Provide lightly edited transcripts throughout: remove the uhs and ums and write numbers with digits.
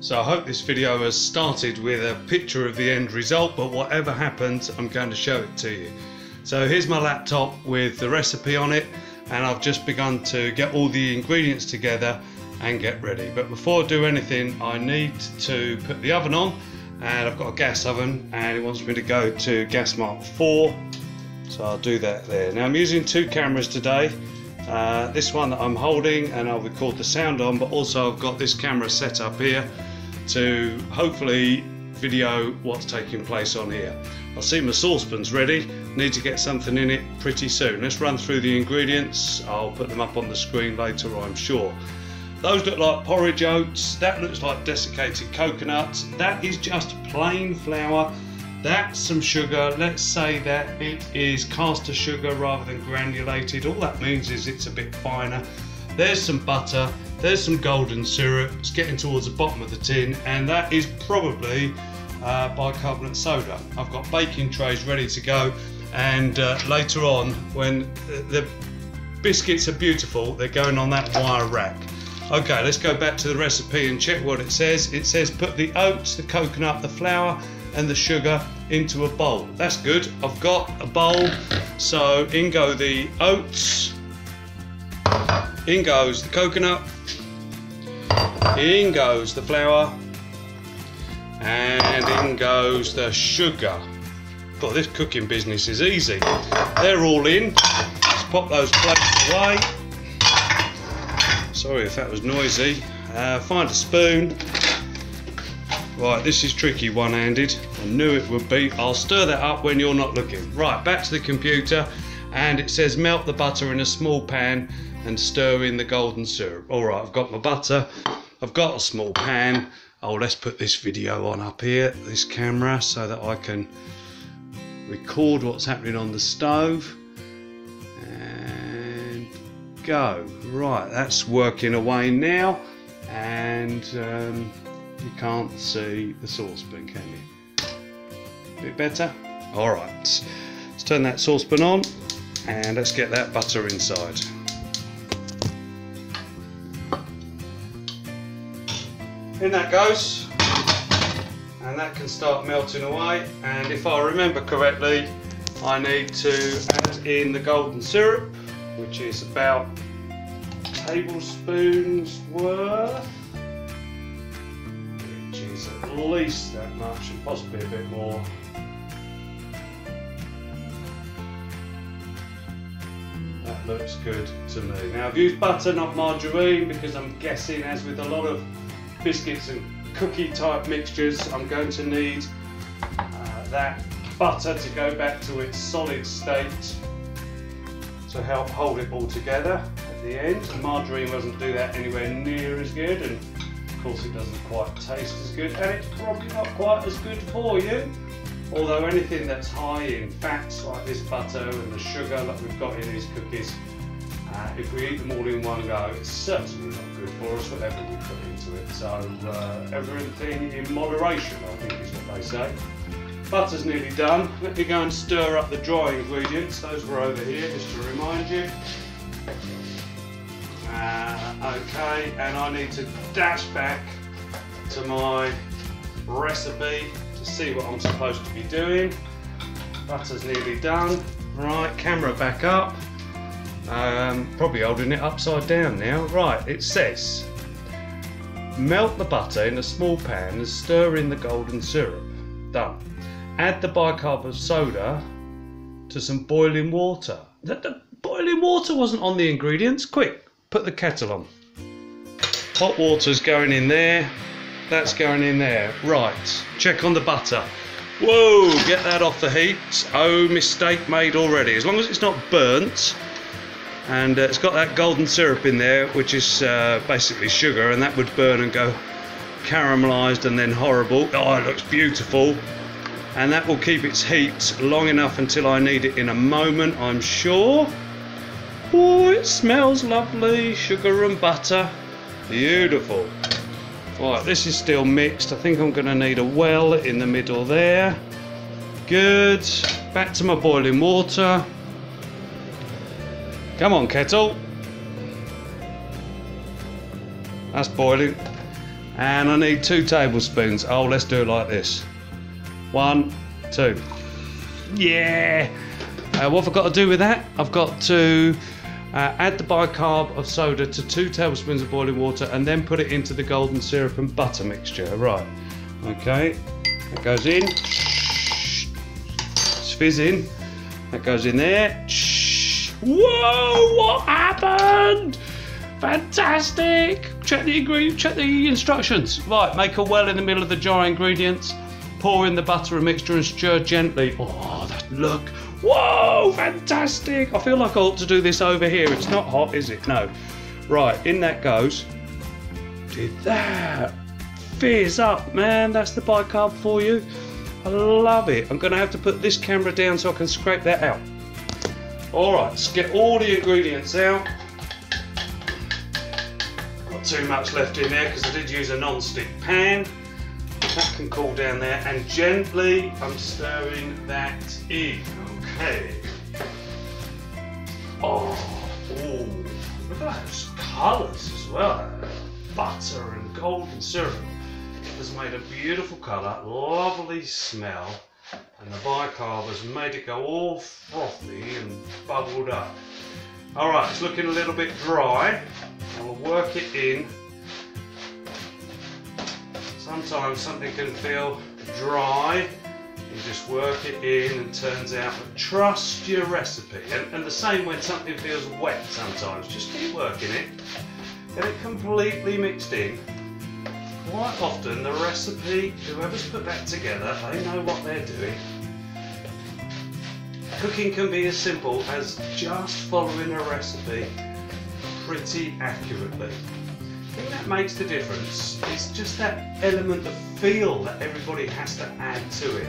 So I hope this video has started with a picture of the end result, but whatever happens, I'm going to show it to you. So here's my laptop with the recipe on it, and I've just begun to get all the ingredients together and get ready. But before I do anything, I need to put the oven on, and I've got a gas oven and it wants me to go to gas mark 4, so I'll do that there. Now I'm using 2 cameras today. This one that I'm holding, and I'll record the sound on, but also I've got this camera set up here to hopefully video what's taking place on here. I see my saucepan's ready, need to get something in it pretty soon. Let's run through the ingredients. I'll put them up on the screen later, I'm sure. Those look like porridge oats, that looks like desiccated coconuts, that is just plain flour, that's some sugar. Let's say that it is caster sugar rather than granulated. All that means is it's a bit finer. There's some butter, there's some golden syrup, it's getting towards the bottom of the tin, and that is probably bicarbonate soda. I've got baking trays ready to go, and later on, when the biscuits are beautiful, they're going on that wire rack. Okay, let's go back to the recipe and check what it says. It says put the oats, the coconut, the flour and the sugar into a bowl. That's good. I've got a bowl, so in go the oats, in goes the coconut, in goes the flour, and in goes the sugar. God, this cooking business is easy. They're all in. Let's pop those plates away. Sorry if that was noisy. Find a spoon. Right, this is tricky one-handed. I knew it would be. I'll stir that up when you're not looking. Right, back to the computer, and it says melt the butter in a small pan and stir in the golden syrup. Alright, I've got my butter, I've got a small pan. Oh, let's put this video on up here, this camera, so that I can record what's happening on the stove. And go. Right, that's working away now, and you can't see the saucepan, can you? A bit better? Alright, let's turn that saucepan on and let's get that butter inside. In that goes, and that can start melting away, and if I remember correctly, I need to add in the golden syrup, which is about tablespoons worth, which is at least that much and possibly a bit more. That looks good to me. Now I've used butter, not margarine, because I'm guessing, as with a lot of biscuits and cookie type mixtures, I'm going to need that butter to go back to its solid state to help hold it all together at the end. And margarine doesn't do that anywhere near as good, and of course it doesn't quite taste as good, and it's probably not quite as good for you. Although anything that's high in fats like this butter and the sugar that we've got in these cookies, if we eat them all in one go, it's certainly not good for us, whatever we put into it. So everything in moderation, I think is what they say. Butter's nearly done. Let me go and stir up the dry ingredients. Those were over here, just to remind you. Okay, and I need to dash back to my recipe to see what I'm supposed to be doing. Butter's nearly done. Right, camera back up. Probably holding it upside down now. Right, it says melt the butter in a small pan and stir in the golden syrup. Done. Add the bicarb of soda to some boiling water. The boiling water wasn't on the ingredients. Quick, put the kettle on. Hot water's going in there. That's going in there. Right, check on the butter. Whoa, get that off the heat. Oh, mistake made already. As long as it's not burnt. And it's got that golden syrup in there, which is basically sugar, and that would burn and go caramelised and then horrible. Oh, it looks beautiful. And that will keep its heat long enough until I need it in a moment, I'm sure. Oh, it smells lovely. Sugar and butter. Beautiful. Right, this is still mixed. I think I'm going to need a well in the middle there. Good. Back to my boiling water. Come on, kettle. That's boiling. And I need 2 tablespoons. Oh, let's do it like this. 1, 2. Yeah! What have I got to do with that? I've got to add the bicarb of soda to 2 tablespoons of boiling water and then put it into the golden syrup and butter mixture. Right. Okay. That goes in. It's fizzing. That goes in there. Whoa! What happened? Fantastic! Check the instructions. Right, make a well in the middle of the jar ingredients. Pour in the butter and mixture and stir gently. Oh, that look! Whoa! Fantastic! I feel like I ought to do this over here. It's not hot, is it? No. Right, in that goes. Did that fizz up, man? That's the bicarb for you. I love it. I'm going to have to put this camera down so I can scrape that out. All right, let's get all the ingredients out. Not too much left in there because I did use a non-stick pan. That can cool down there, and gently I'm stirring that in. Okay. Oh, ooh, look at those colours as well. Butter and golden syrup has made a beautiful colour, lovely smell, and the bicarb has made it go all frothy and bubbled up. Alright, it's looking a little bit dry. I'll work it in. Sometimes something can feel dry. You just work it in and turns out, but trust your recipe. And the same when something feels wet sometimes. Just keep working it. Get it completely mixed in. Quite often the recipe, whoever's put that together, they know what they're doing. Cooking can be as simple as just following a recipe pretty accurately. I think that makes the difference. It's just that element of feel that everybody has to add to it.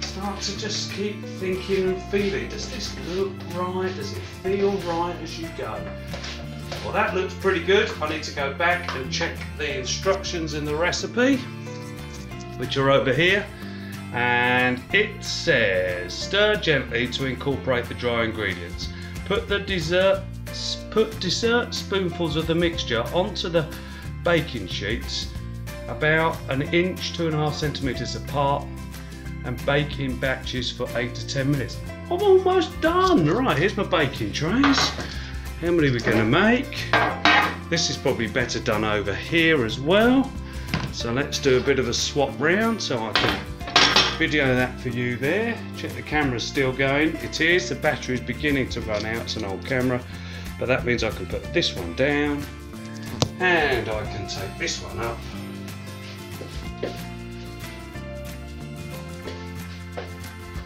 Start to just keep thinking and feeling. Does this look right? Does it feel right as you go? Well, that looks pretty good. I need to go back and check the instructions in the recipe, which are over here. And it says, stir gently to incorporate the dry ingredients. Put dessert spoonfuls of the mixture onto the baking sheets about 1 inch, 2.5 centimeters apart, and bake in batches for 8 to 10 minutes. I'm almost done. Right, here's my baking trays. How many are we going to make? This is probably better done over here as well. So let's do a bit of a swap round so I can video that for you there. Check the camera's still going. It is. The battery's beginning to run out. It's an old camera. But that means I can put this one down and I can take this one up.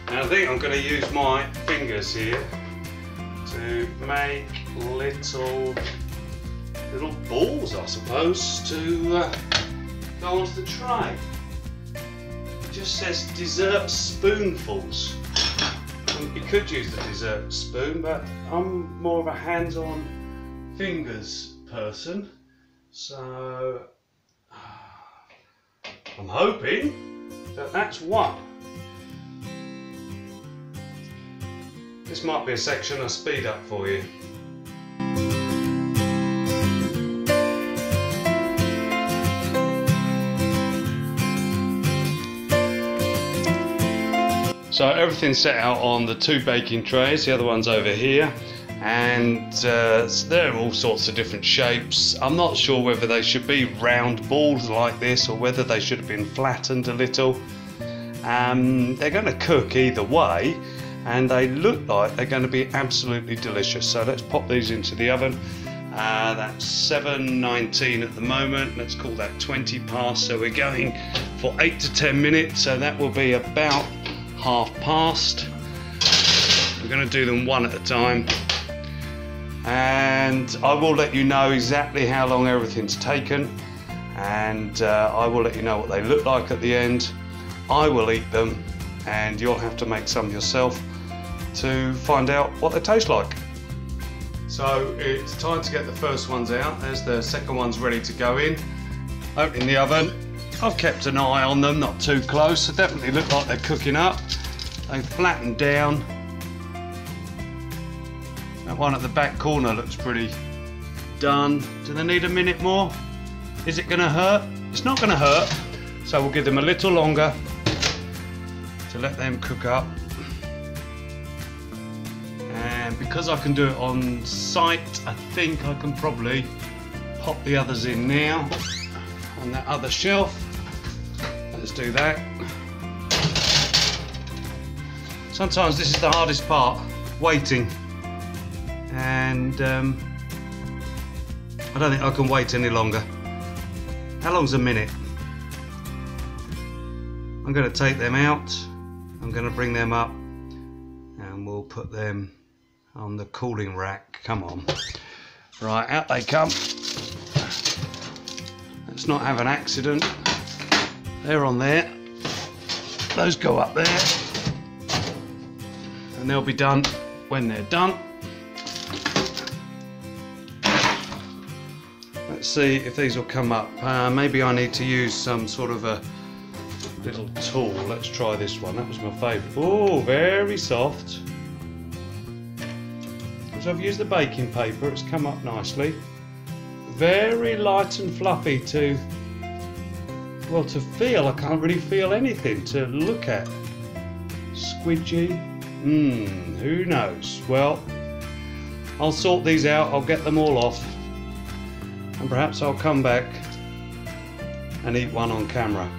And I think I'm going to use my fingers here to make little balls, I suppose, to go onto the tray. It just says dessert spoonfuls. You could use the dessert spoon, but I'm more of a hands-on fingers person, so I'm hoping that that's one. This might be a section I speed up for you. So everything's set out on the 2 baking trays, the other one's over here, and they're all sorts of different shapes. I'm not sure whether they should be round balls like this or whether they should have been flattened a little. They're going to cook either way, and they look like they're going to be absolutely delicious. So let's pop these into the oven. That's 7:19 at the moment. Let's call that 20 past. So we're going for 8 to 10 minutes. So that will be about 1/2 past. I'm going to do them one at a time, and I will let you know exactly how long everything's taken, and I will let you know what they look like at the end. I will eat them, and you'll have to make some yourself to find out what they taste like. So it's time to get the first ones out. There's the second ones ready to go in. Opening the oven. I've kept an eye on them, not too close. They definitely look like they're cooking up. They've flattened down. That one at the back corner looks pretty done. Do they need a minute more? Is it going to hurt? It's not going to hurt, so we'll give them a little longer to let them cook up. And because I can do it on site, I think I can probably pop the others in now on that other shelf. Let's do that. Sometimes this is the hardest part, waiting, and I don't think I can wait any longer. How long's a minute? I'm going to take them out, I'm going to bring them up, and we'll put them on the cooling rack. Come on. Right, out they come. Let's not have an accident. They're on there. Those go up there. And they'll be done when they're done. Let's see if these will come up. Maybe I need to use some sort of a little tool. Let's try this one. That was my favourite. Oh, very soft. So I've used the baking paper. It's come up nicely. Very light and fluffy to, well, to feel. I can't really feel anything to look at. Squidgy. Who knows? Well, I'll sort these out. I'll get them all off. And perhaps I'll come back and eat one on camera.